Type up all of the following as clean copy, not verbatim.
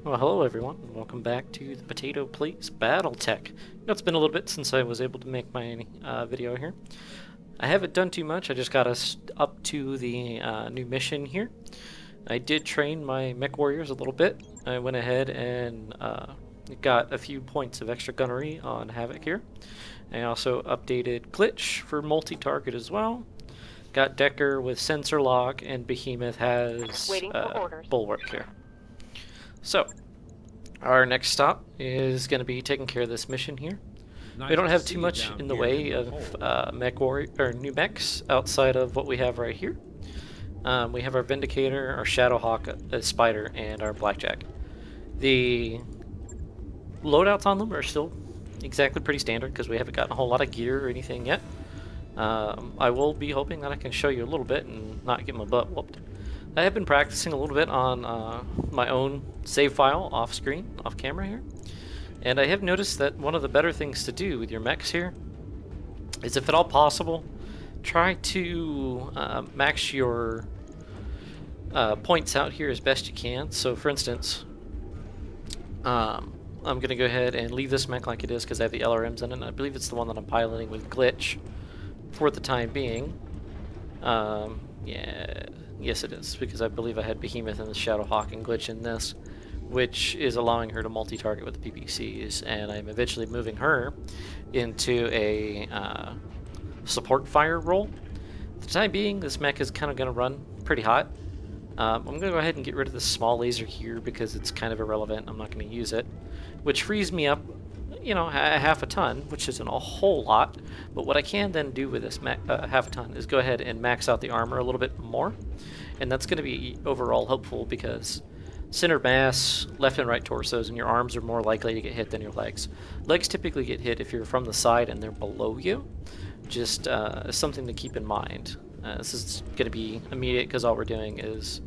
Well, hello everyone, and welcome back to the Potato Police Battletech. It's been a little bit since I was able to make my video here. I haven't done too much, I just got us up to the new mission here. I did train my mech warriors a little bit. I went ahead and got a few points of extra gunnery on Havoc here. I also updated Glitch for multi-target as well. Got Decker with sensor lock, and Behemoth has Bulwark here. So, our next stop is going to be taking care of this mission here. We don't have too much in the way of mech warrior or new mechs outside of what we have right here. We have our Vindicator, our Shadowhawk, a Spider, and our Blackjack. The loadouts on them are still exactly pretty standard because we haven't gotten a whole lot of gear or anything yet. I will be hoping that I can show you a little bit and not get my butt whooped. I have been practicing a little bit on my own save file off screen, off camera here, and I have noticed that one of the better things to do with your mechs here is, if at all possible, try to max your points out here as best you can. So for instance, I'm going to go ahead and leave this mech like it is because I have the LRMs in it, and I believe it's the one that I'm piloting with Glitch for the time being. Yes it is, because I believe I had Behemoth and the Shadowhawk and Glitch in this, which is allowing her to multi-target with the PPCs, and I'm eventually moving her into a support fire role. For the time being, this mech is kind of going to run pretty hot. I'm going to go ahead and get rid of this small laser here because it's kind of irrelevant. I'm not going to use it, which frees me up, half a ton, which isn't a whole lot. But what I can then do with this half a ton is go ahead and max out the armor a little bit more, and that's going to be overall helpful because center mass, left and right torsos, and your arms are more likely to get hit than your legs. Legs typically get hit if you're from the side and they're below you. Just something to keep in mind. This is going to be immediate because all we're doing is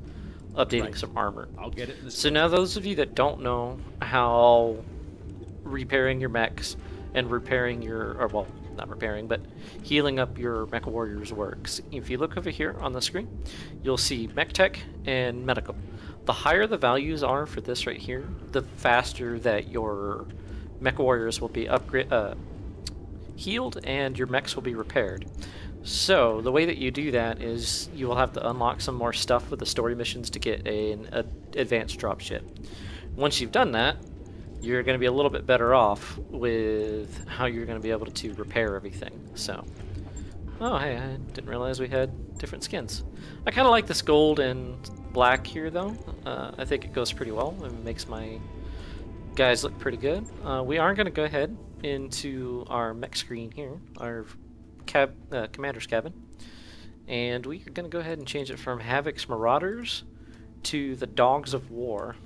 updating some armor. I'll get it. So now those of you that don't know how repairing your mechs and repairing your, or well, not repairing, but healing up your mech warriors works. If you look over here on the screen, you'll see mech tech and medical. The higher the values are for this right here, the faster that your mech warriors will be healed and your mechs will be repaired. So the way that you do that is you will have to unlock some more stuff with the story missions to get an advanced dropship. Once you've done that, you're going to be a little bit better off with how you're going to be able to repair everything. So, oh hey, I didn't realize we had different skins. I kind of like this gold and black here though. I think it goes pretty well and makes my guys look pretty good. We are going to go ahead into our mech screen here, our commander's cabin, and we are going to go ahead and change it from Havoc's Marauders to the Dogs of War.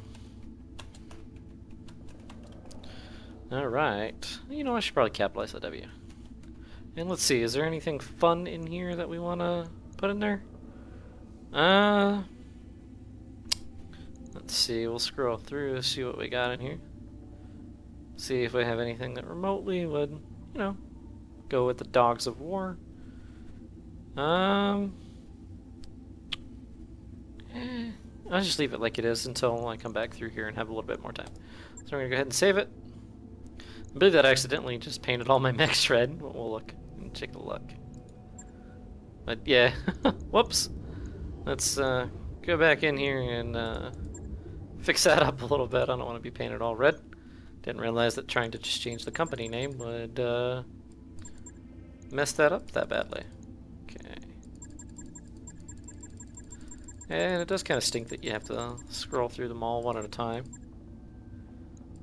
Alright, I should probably capitalize the W. And let's see, is there anything fun in here that we want to put in there? Let's see, we'll scroll through, see what we got in here. See if we have anything that remotely would, go with the Dogs of War. I'll just leave it like it is until I come back through here and have a little bit more time. So I'm going to go ahead and save it. I believe that I accidentally just painted all my mechs red. We'll look and take a look. But yeah, whoops. Let's go back in here and fix that up a little bit. I don't want to be painted all red. Didn't realize that trying to just change the company name would mess that up that badly. Okay. And it does kind of stink that you have to scroll through them all one at a time.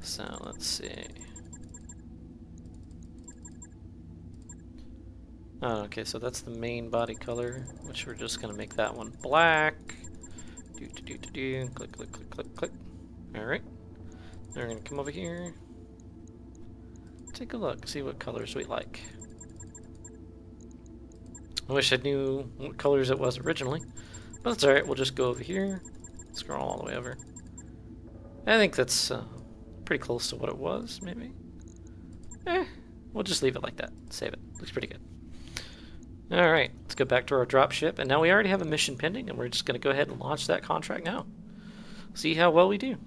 So let's see. Oh, okay, so that's the main body color, which we're just gonna make that one black. Click, click, click, click, click. Alright. Then we're gonna come over here. Take a look, see what colors we like. I wish I knew what colors it was originally, but that's alright, we'll just go over here, scroll all the way over. I think that's pretty close to what it was, maybe. We'll just leave it like that, save it, looks pretty good. Alright, let's go back to our dropship, and now we already have a mission pending, and we're just going to go ahead and launch that contract now. See how well we do.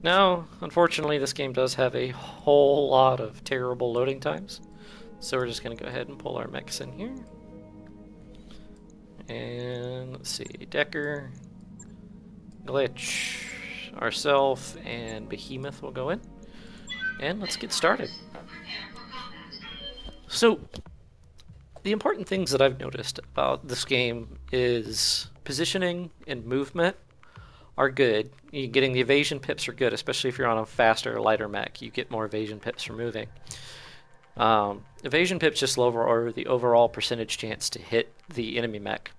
Now, unfortunately, this game does have a whole lot of terrible loading times. So we're just going to go ahead and pull our mechs in here. And let's see, Decker, Glitch, ourself, and Behemoth will go in. And let's get started. So, the important things that I've noticed about this game is positioning and movement are good. Getting the evasion pips are good, especially if you're on a faster or lighter mech. You get more evasion pips for moving. Evasion pips just lower the overall percentage chance to hit the enemy mech.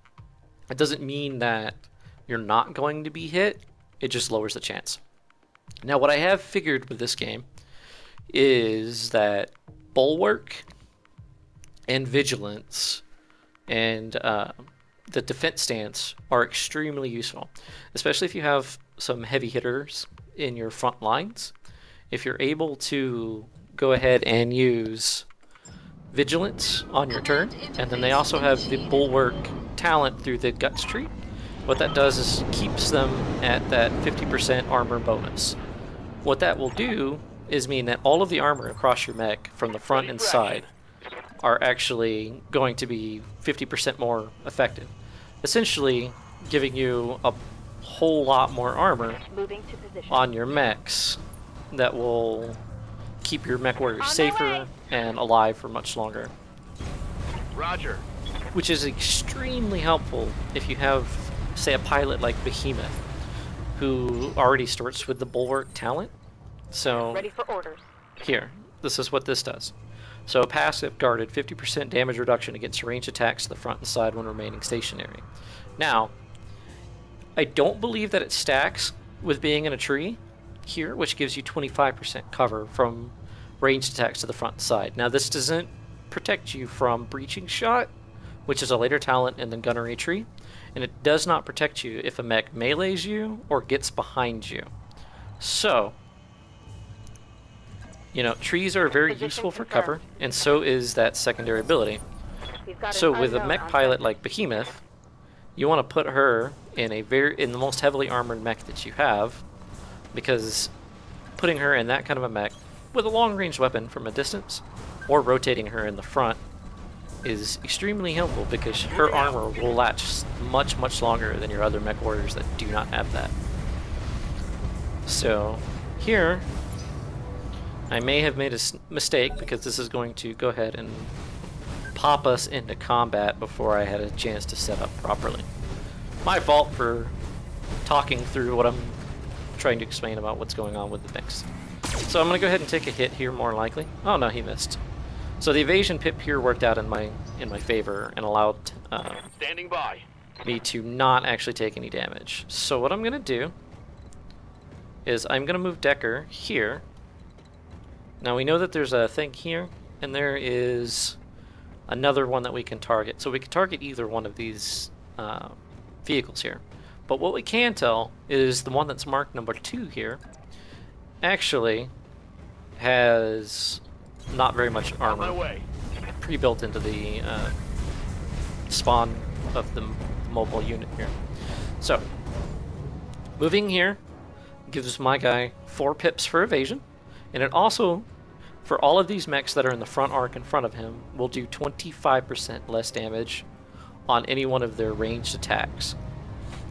It doesn't mean that you're not going to be hit, it just lowers the chance. Now, what I have figured with this game is that Bulwark and Vigilance and the defense stance are extremely useful, especially if you have some heavy hitters in your front lines. If you're able to go ahead and use Vigilance on your turn, and then they also have the Bulwark talent through the Guts tree, what that does is keeps them at that 50% armor bonus. What that will do is mean that all of the armor across your mech from the front and side are actually going to be 50% more effective, essentially giving you a whole lot more armor on your mechs that will keep your mech warriors safer and alive for much longer. Roger. Which is extremely helpful if you have, say, a pilot like Behemoth, who already starts with the Bulwark talent. So, ready for orders. Here, this is what this does. So, passive guarded 50% damage reduction against ranged attacks to the front and side when remaining stationary. Now, I don't believe that it stacks with being in a tree here, which gives you 25% cover from ranged attacks to the front and side. Now, this doesn't protect you from breaching shot, which is a later talent in the gunnery tree, and it does not protect you if a mech melees you or gets behind you. So, you know, trees are very useful for cover, and so is that secondary ability. So with a mech pilot like Behemoth, you want to put her in the most heavily armored mech that you have, because putting her in that kind of a mech with a long-range weapon from a distance, or rotating her in the front, is extremely helpful because her armor will last much, much longer than your other mech warriors that do not have that. So, here, I may have made a mistake because this is going to go ahead and pop us into combat before I had a chance to set up properly. My fault for talking through what I'm trying to explain about what's going on with the mix. So I'm going to go ahead and take a hit here more likely. Oh no, he missed. So the evasion pip here worked out in my favor and allowed Standing by. me to not actually take any damage. So what I'm going to do is I'm going to move Decker here. Now we know that there's a thing here, and there is another one that we can target. So we can target either one of these vehicles here. But what we can tell is the one that's marked number 2 here actually has not very much armor pre-built into the spawn of the mobile unit here. So, moving here gives my guy 4 pips for evasion, and it also, for all of these mechs that are in the front arc in front of him, will do 25% less damage on any one of their ranged attacks.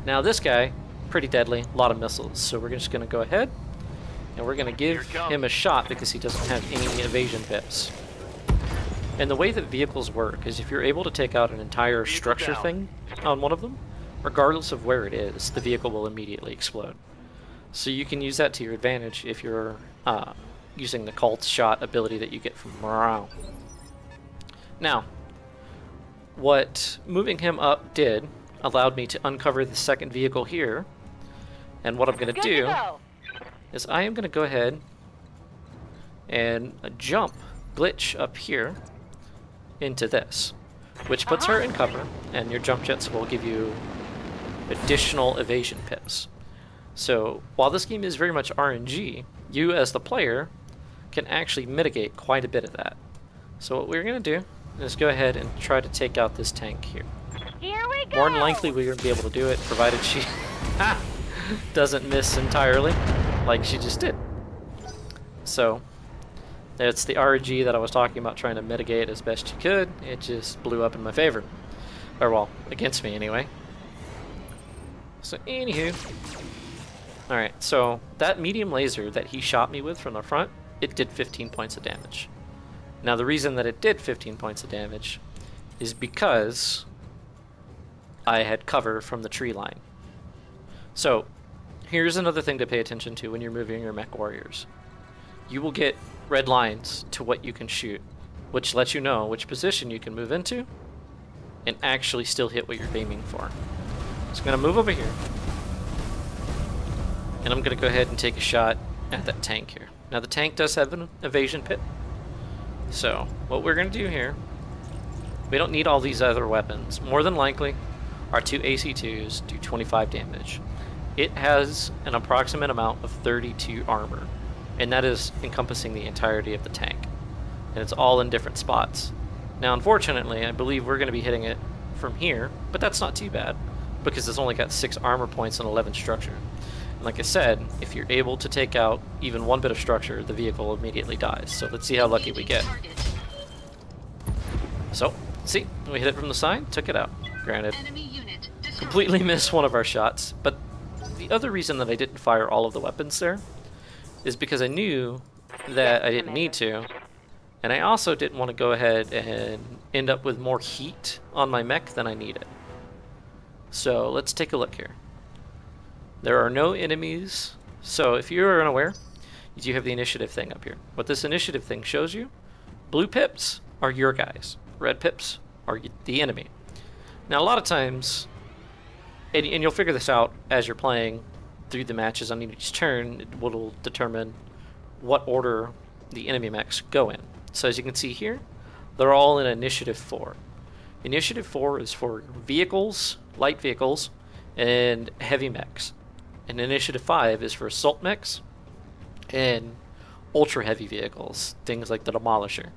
Now this guy, pretty deadly, a lot of missiles, so we're just going to go ahead and we're going to give him a shot because he doesn't have any evasion pips. And the way that vehicles work is if you're able to take out an entire structure thing on one of them, regardless of where it is, the vehicle will immediately explode. So you can use that to your advantage if you're using the cult shot ability that you get from Morale. Now, what moving him up did allowed me to uncover the second vehicle here, and what I'm going to do is I am going to go ahead and jump Glitch up here into this, which puts her in cover, and your jump jets will give you additional evasion pips. So while this game is very much RNG, you as the player can actually mitigate quite a bit of that. So what we're going to do is go ahead and try to take out this tank here. Here we go. More than likely we're going to be able to do it, provided she doesn't miss entirely. like she just did. So that's the RNG that I was talking about, trying to mitigate as best you could. It just blew up in my favor. Or, well, against me anyway. So, anywho. Alright, so that medium laser that he shot me with from the front, it did 15 points of damage. Now, the reason that it did 15 points of damage is because I had cover from the tree line. So, here's another thing to pay attention to when you're moving your mech warriors. You will get red lines to what you can shoot, which lets you know which position you can move into and actually still hit what you're aiming for. So I'm going to move over here, and I'm going to go ahead and take a shot at that tank here. Now the tank does have an evasion pit, so what we're going to do here, we don't need all these other weapons. More than likely, our two AC2s do 25 damage. It has an approximate amount of 32 armor, and that is encompassing the entirety of the tank. And it's all in different spots. Now, unfortunately, I believe we're going to be hitting it from here, but that's not too bad, because it's only got 6 armor points and 11 structure. And like I said, if you're able to take out even one bit of structure, the vehicle immediately dies. So let's see how lucky we get. So, see, we hit it from the side, took it out. Granted, completely missed one of our shots, but the other reason that I didn't fire all of the weapons there is because I knew that I didn't need to, and I also didn't want to go ahead and end up with more heat on my mech than I needed. So let's take a look here. There are no enemies, so if you're unaware, you do have the initiative thing up here. What this initiative thing shows you, blue pips are your guys, red pips are the enemy. Now a lot of times, and you'll figure this out as you're playing through the matches on each turn, it will determine what order the enemy mechs go in. So as you can see here, they're all in Initiative 4. Initiative 4 is for vehicles, light vehicles, and heavy mechs. And Initiative 5 is for assault mechs and ultra heavy vehicles, things like the Demolisher.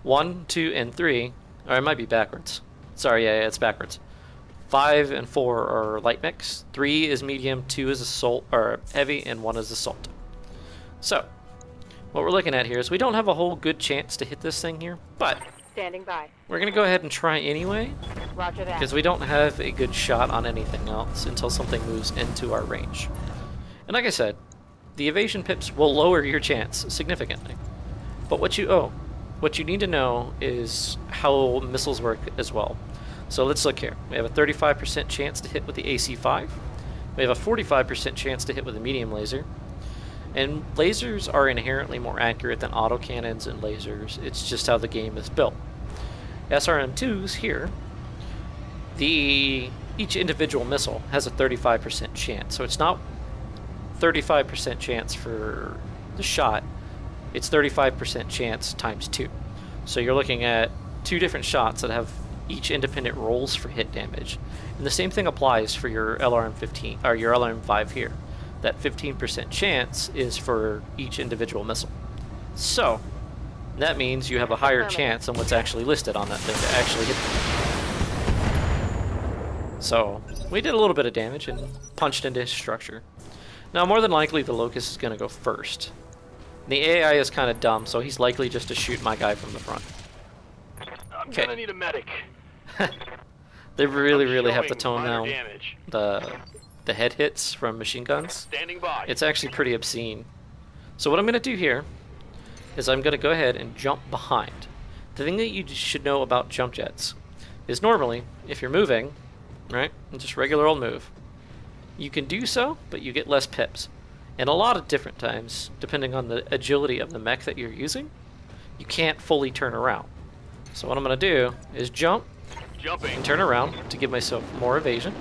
1, 2, and 3, or it might be backwards. Sorry, yeah, it's backwards. 5 and 4 are light mechs, 3 is medium, 2 is assault or heavy, and 1 is assault. So, what we're looking at here is we don't have a whole good chance to hit this thing here, but Standing by. we're going to go ahead and try anyway, Roger that. because we don't have a good shot on anything else until something moves into our range. And like I said, the evasion pips will lower your chance significantly. But what you need to know is how missiles work as well. So let's look here. We have a 35% chance to hit with the AC-5. We have a 45% chance to hit with a medium laser. And lasers are inherently more accurate than autocannons and lasers. It's just how the game is built. SRM2s here, each individual missile has a 35% chance. So it's not 35% chance for the shot. It's 35% chance times 2. So you're looking at 2 different shots that have each independent rolls for hit damage. And the same thing applies for your LRM-15 or your LRM-5 here. That 15% chance is for each individual missile. So that means you have a higher chance than what's actually listed on that thing to actually hit. So we did a little bit of damage and punched into his structure. Now more than likely the Locust is going to go first. The AI is kind of dumb, so he's likely just to shoot my guy from the front. I'm gonna need a medic. They really have to Showing tone minor down damage. the head hits from machine guns. Standing by. It's actually pretty obscene. So what I'm going to do here is I'm going to go ahead and jump behind. The thing that you should know about jump jets is normally, if you're moving, right, just regular old move, you can do so, but you get less pips. And a lot of different times, depending on the agility of the mech that you're using, you can't fully turn around. So what I'm going to do is jump Jumping. and turn around to give myself more evasion.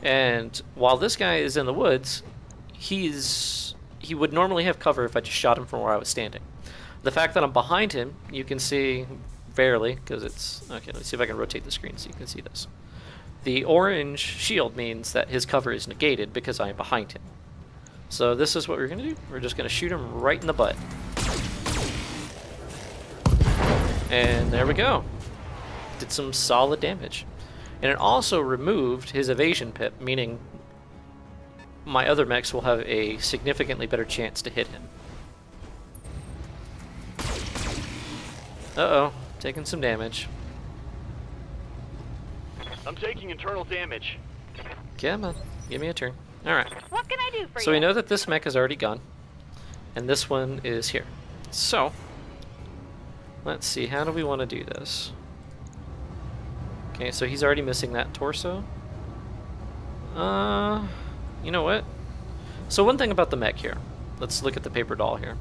And while this guy is in the woods, he would normally have cover if I just shot him from where I was standing. The fact that I'm behind him, you can see barely, because it's... Okay, let's see if I can rotate the screen so you can see this. The orange shield means that his cover is negated because I am behind him. So this is what we're going to do. We're just going to shoot him right in the butt. And there we go. Did some solid damage. And it also removed his evasion pip, meaning my other mechs will have a significantly better chance to hit him. Uh-oh, taking some damage. I'm taking internal damage. Come on, give me a turn. Alright. What can I do for you? So we know that this mech is already gone. And this one is here. So, let's see, how do we want to do this? Okay, so he's already missing that torso. You know what? So one thing about the mech here. Let's look at the paper doll here.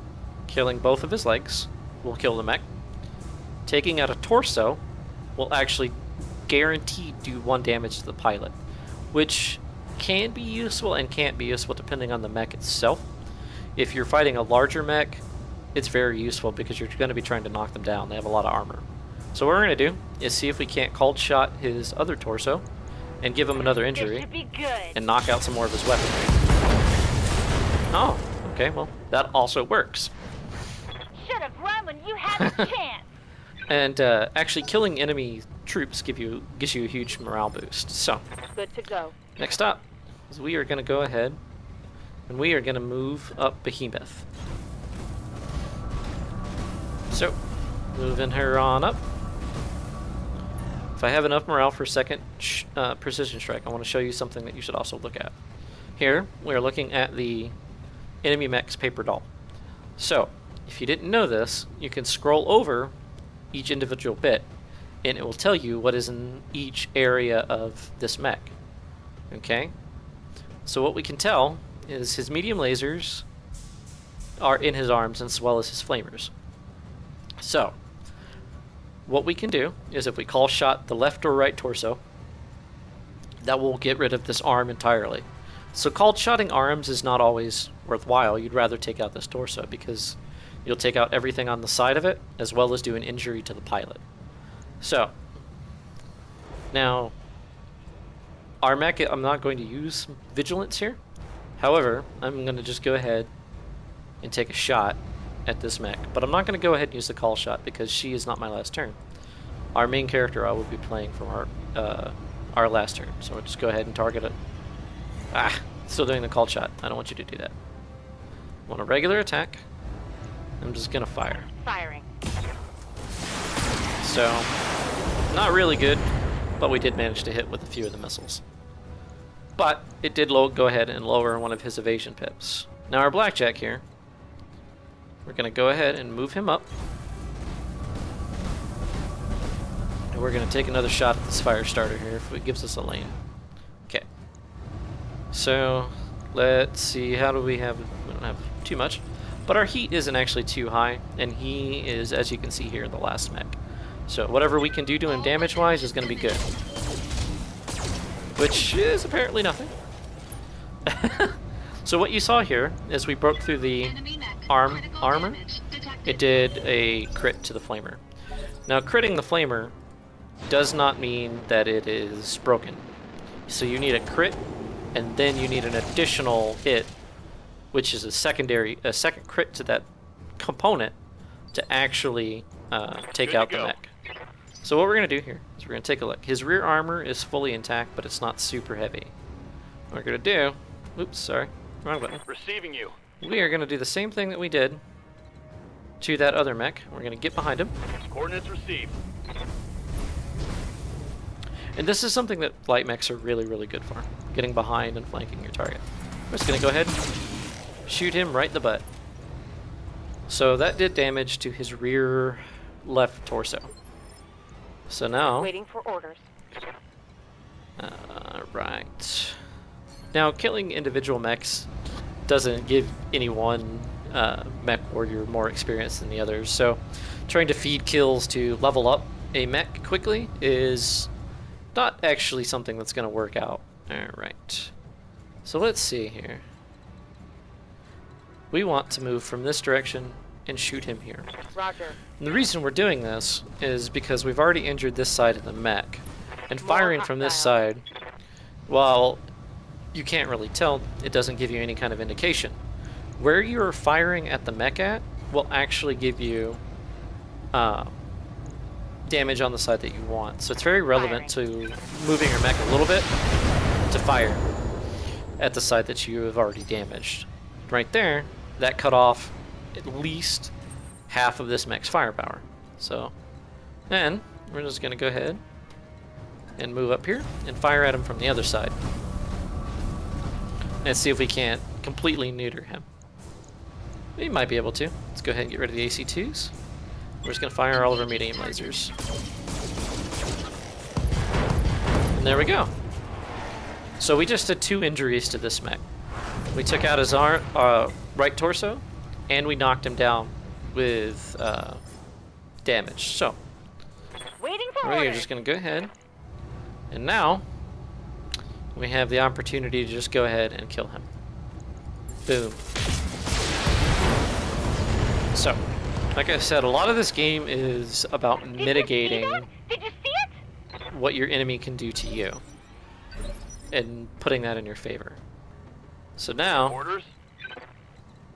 Killing both of his legs will kill the mech. Taking out a torso will actually guaranteed do 1 damage to the pilot, which can be useful and can't be useful depending on the mech itself. If you're fighting a larger mech, it's very useful because you're going to be trying to knock them down. They have a lot of armor. So what we're going to do is see if we can't cold shot his other torso and give him another injury This should be good. and knock out some more of his weaponry. Oh, okay, well, that also works. Should have run when you had the chance. And actually killing enemy troops gives you a huge morale boost. So, Good to go. next up is we are going to go ahead and we are going to move up Behemoth. So, moving her on up. If I have enough morale for second precision strike, I want to show you something that you should also look at. Here, we are looking at the enemy mech's paper doll. So, if you didn't know this, you can scroll over each individual bit, and it will tell you what is in each area of this mech. Okay? So what we can tell is his medium lasers are in his arms as well as his flamers. So, what we can do is if we call shot the left or right torso, that will get rid of this arm entirely. So called shotting arms is not always worthwhile. You'd rather take out this torso because you'll take out everything on the side of it as well as do an injury to the pilot. So, now, our mech, I'm not going to use Vigilance here. However, I'm going to just go ahead and take a shot at this mech. But I'm not going to go ahead and use the call shot because she is not my last turn. Our main character I will be playing from our last turn. So we'll just go ahead and target it. Ah, still doing the call shot. I don't want you to do that. I want a regular attack. I'm just going to fire. Firing. So, not really good, but we did manage to hit with a few of the missiles. But it did go ahead and lower one of his evasion pips. Now our blackjack here, we're going to go ahead and move him up. And we're going to take another shot at this fire starter here if it gives us a lane. Okay. So, let's see, how do we have, we don't have too much. But our heat isn't actually too high, and he is, as you can see here, the last mech. So whatever we can do to him damage-wise is going to be good. Which is apparently nothing. So what you saw here is we broke through the armor. It did a crit to the flamer. Now critting the flamer does not mean that it is broken. So you need a crit, and then you need an additional hit, which is a second crit to that component to actually take out the mech. So what we're going to do here is we're going to take a look. His rear armor is fully intact, but it's not super heavy. What we're going to do, oops, sorry, wrong button. Receiving you. We are going to do the same thing that we did to that other mech. We're going to get behind him. Coordinates received. And this is something that light mechs are really, really good for. Getting behind and flanking your target. We're just going to go ahead and shoot him right in the butt. So that did damage to his rear left torso. So now... Waiting for orders. Right. Now, killing individual mechs doesn't give any one mech warrior more experience than the others, so trying to feed kills to level up a mech quickly is not actually something that's going to work out. Alright. So let's see here. We want to move from this direction and shoot him here. Roger. And the reason we're doing this is because we've already injured this side of the mech. And firing from this side, well, you can't really tell, it doesn't give you any kind of indication. Where you're firing at the mech at will actually give you damage on the side that you want. So it's very relevant to moving your mech a little bit to fire. at the side that you have already damaged. Right there, that cut off at least half of this mech's firepower. So, then we're just going to go ahead and move up here and fire at him from the other side. Let's see if we can't completely neuter him. We might be able to. Let's go ahead and get rid of the AC-2s. We're just going to fire all of our medium lasers. And there we go. So we just did 2 injuries to this mech. We took out his right torso, and we knocked him down with damage. So Waiting for we're orders. just going to go ahead. And now we have the opportunity to just go ahead and kill him. Boom. So, like I said, a lot of this game is about Did you see mitigating that? Did you see it? what your enemy can do to you and putting that in your favor. So now, Orders?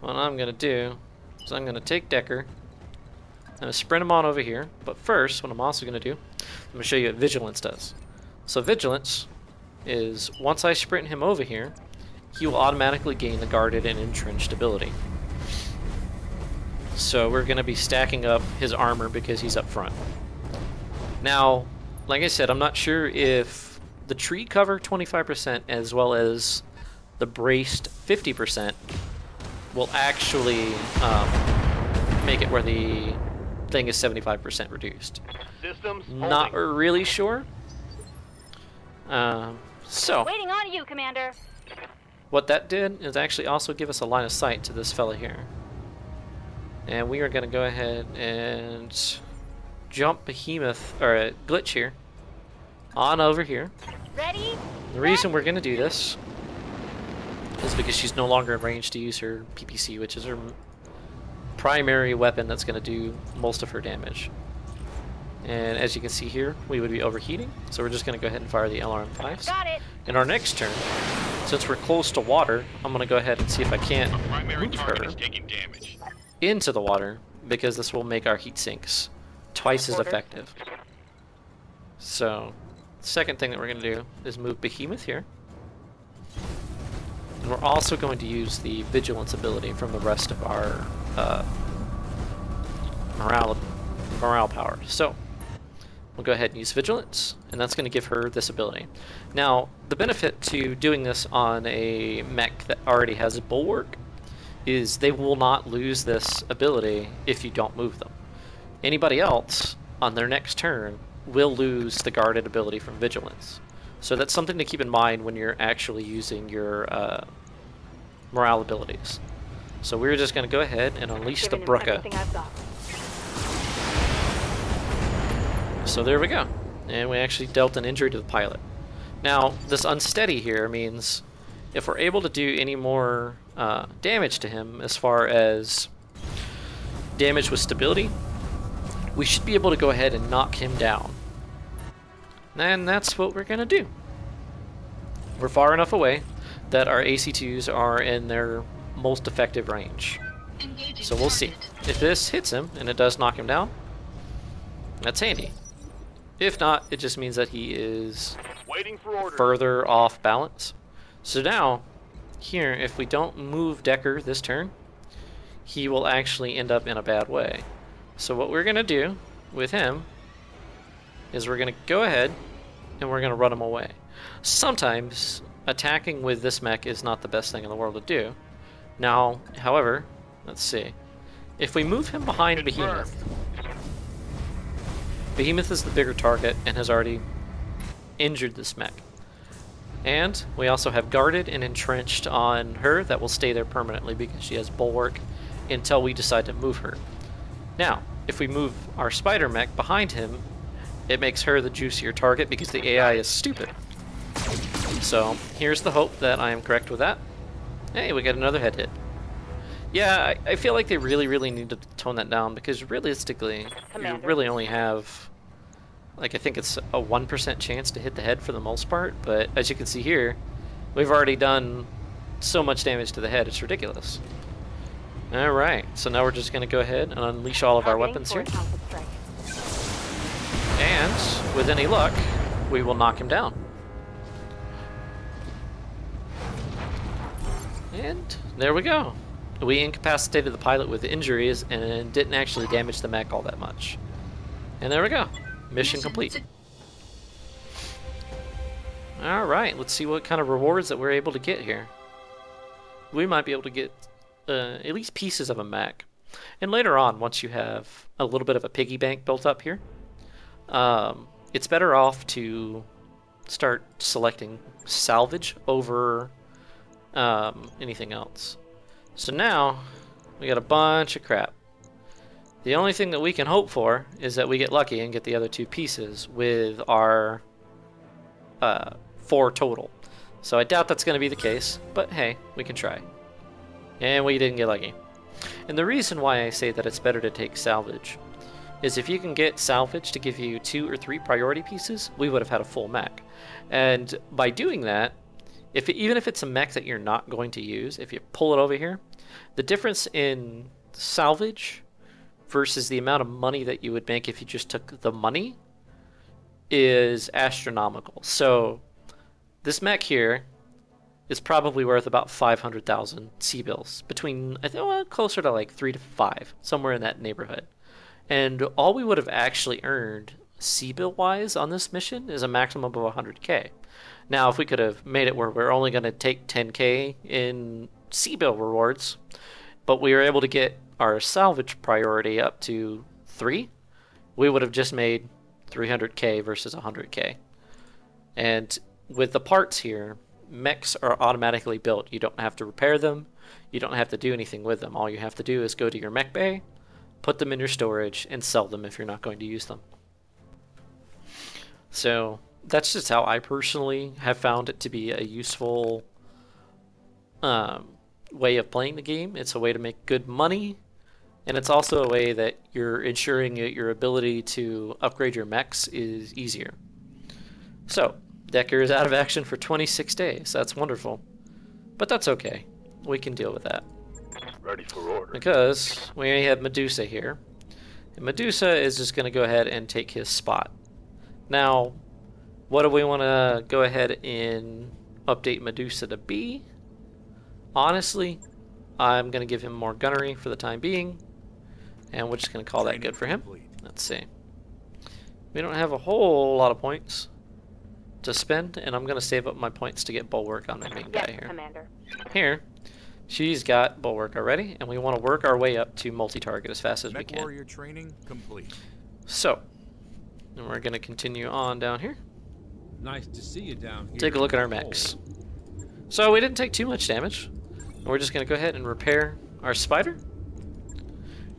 what I'm going to do is I'm going to take Decker. I'm going to sprint him on over here. But first, what I'm also going to do, I'm going to show you what Vigilance does. So Vigilance is, once I sprint him over here, he will automatically gain the guarded and entrenched ability. So we're going to be stacking up his armor because he's up front. Now, like I said, I'm not sure if the tree cover 25% as well as the braced 50% will actually make it where the thing is 75% reduced. Systems Not holding. really sure. So, Waiting on you, Commander. what that did is actually also give us a line of sight to this fella here. And we are going to go ahead and jump Behemoth, or Glitch here, on over here. Ready? The reason we're going to do this is because she's no longer in range to use her PPC, which is her primary weapon that's going to do most of her damage. And as you can see here, we would be overheating, so we're just going to go ahead and fire the LRM-5s. Got it. In our next turn, since we're close to water, I'm going to go ahead and see if I can't Primary move target her is taking damage. into the water, because this will make our heat sinks twice as Orders. effective. So, second thing that we're going to do is move Behemoth here. And we're also going to use the Vigilance ability from the rest of our morale power. So, we'll go ahead and use Vigilance, and that's going to give her this ability. Now, the benefit to doing this on a mech that already has a Bulwark is they will not lose this ability if you don't move them. Anybody else, on their next turn, will lose the guarded ability from Vigilance. So that's something to keep in mind when you're actually using your morale abilities. So we're just going to go ahead and unleash the Giving him Brucka. everything I've got. So there we go. And we actually dealt an injury to the pilot. Now, this unsteady here means if we're able to do any more damage to him as far as damage with stability, we should be able to go ahead and knock him down. And that's what we're going to do. We're far enough away that our AC-2s are in their most effective range. So we'll see. If this hits him, and it does knock him down, that's handy. If not, it just means that he is Waiting for orders. further off balance. So now, here, if we don't move Decker this turn, he will actually end up in a bad way. So what we're going to do with him is we're going to go ahead and we're going to run him away. Sometimes attacking with this mech is not the best thing in the world to do. Now, however, let's see. If we move him behind Confirmed. Behemoth, Behemoth is the bigger target and has already injured this mech. And we also have guarded and entrenched on her that will stay there permanently because she has Bulwark until we decide to move her. Now, if we move our spider mech behind him, it makes her the juicier target because the AI is stupid. So, here's the hope that I am correct with that. Hey, we got another head hit. Yeah, I feel like they really need to tone that down because realistically, you Commander. really only have, like, I think it's a 1% chance to hit the head for the most part, but as you can see here, we've already done so much damage to the head, it's ridiculous. Alright, so now we're just going to go ahead and unleash all of our Targeting weapons for here. a tactical strike. And, with any luck, we will knock him down. And there we go. We incapacitated the pilot with injuries and didn't actually damage the mech all that much. And there we go. Mission complete. Alright, let's see what kind of rewards that we're able to get here. We might be able to get at least pieces of a mech. And later on, once you have a little bit of a piggy bank built up here, it's better off to start selecting salvage over anything else. So now, we got a bunch of crap. The only thing that we can hope for is that we get lucky and get the other 2 pieces with our 4 total. So I doubt that's going to be the case, but hey, we can try. And we didn't get lucky. And the reason why I say that it's better to take salvage is if you can get salvage to give you 2 or 3 priority pieces, we would have had a full mech. And by doing that, even if it's a mech that you're not going to use, if you pull it over here, the difference in salvage versus the amount of money that you would make if you just took the money is astronomical. So this mech here is probably worth about 500,000 C-bills, between, I think, closer to like 3 to 5, somewhere in that neighborhood. And all we would have actually earned C-bill wise on this mission is a maximum of 100k. Now, if we could have made it where we're only going to take 10k in C-bill rewards, but we were able to get our salvage priority up to 3, we would have just made 300k versus 100k. And with the parts here, mechs are automatically built. You don't have to repair them. You don't have to do anything with them. All you have to do is go to your mech bay, put them in your storage, and sell them if you're not going to use them. So that's just how I personally have found it to be a useful way of playing the game. It's a way to make good money, and it's also a way that you're ensuring that your ability to upgrade your mechs is easier. So Decker is out of action for 26 days. That's wonderful. But that's okay. We can deal with that. Ready for order. Because we have Medusa here. And Medusa is just going to go ahead and take his spot. Now, what do we want to go ahead and update Medusa to be? Honestly, I'm going to give him more gunnery for the time being. And we're just going to call that good for him. Let's see. We don't have a whole lot of points to spend, and I'm going to save up my points to get bulwark on my main guy here. Commander. Here, she's got bulwark already, and we want to work our way up to multi-target as fast as we Mech can. warrior training complete. So, and we're going to continue on down here. Nice to see you down here. Take a look at our mechs. So we didn't take too much damage. We're just going to go ahead and repair our spider,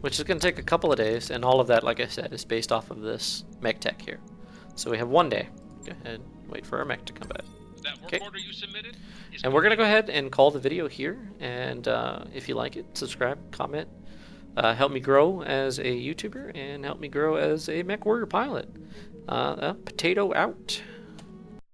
which is going to take a couple of days, and all of that, like I said, is based off of this mech tech here. So we have 1 day. Go ahead, wait for our mech to come back. That work order you submitted is And we're going to go ahead and call the video here, and if you like it, subscribe, comment, help me grow as a YouTuber, and help me grow as a mech warrior pilot. Potato out.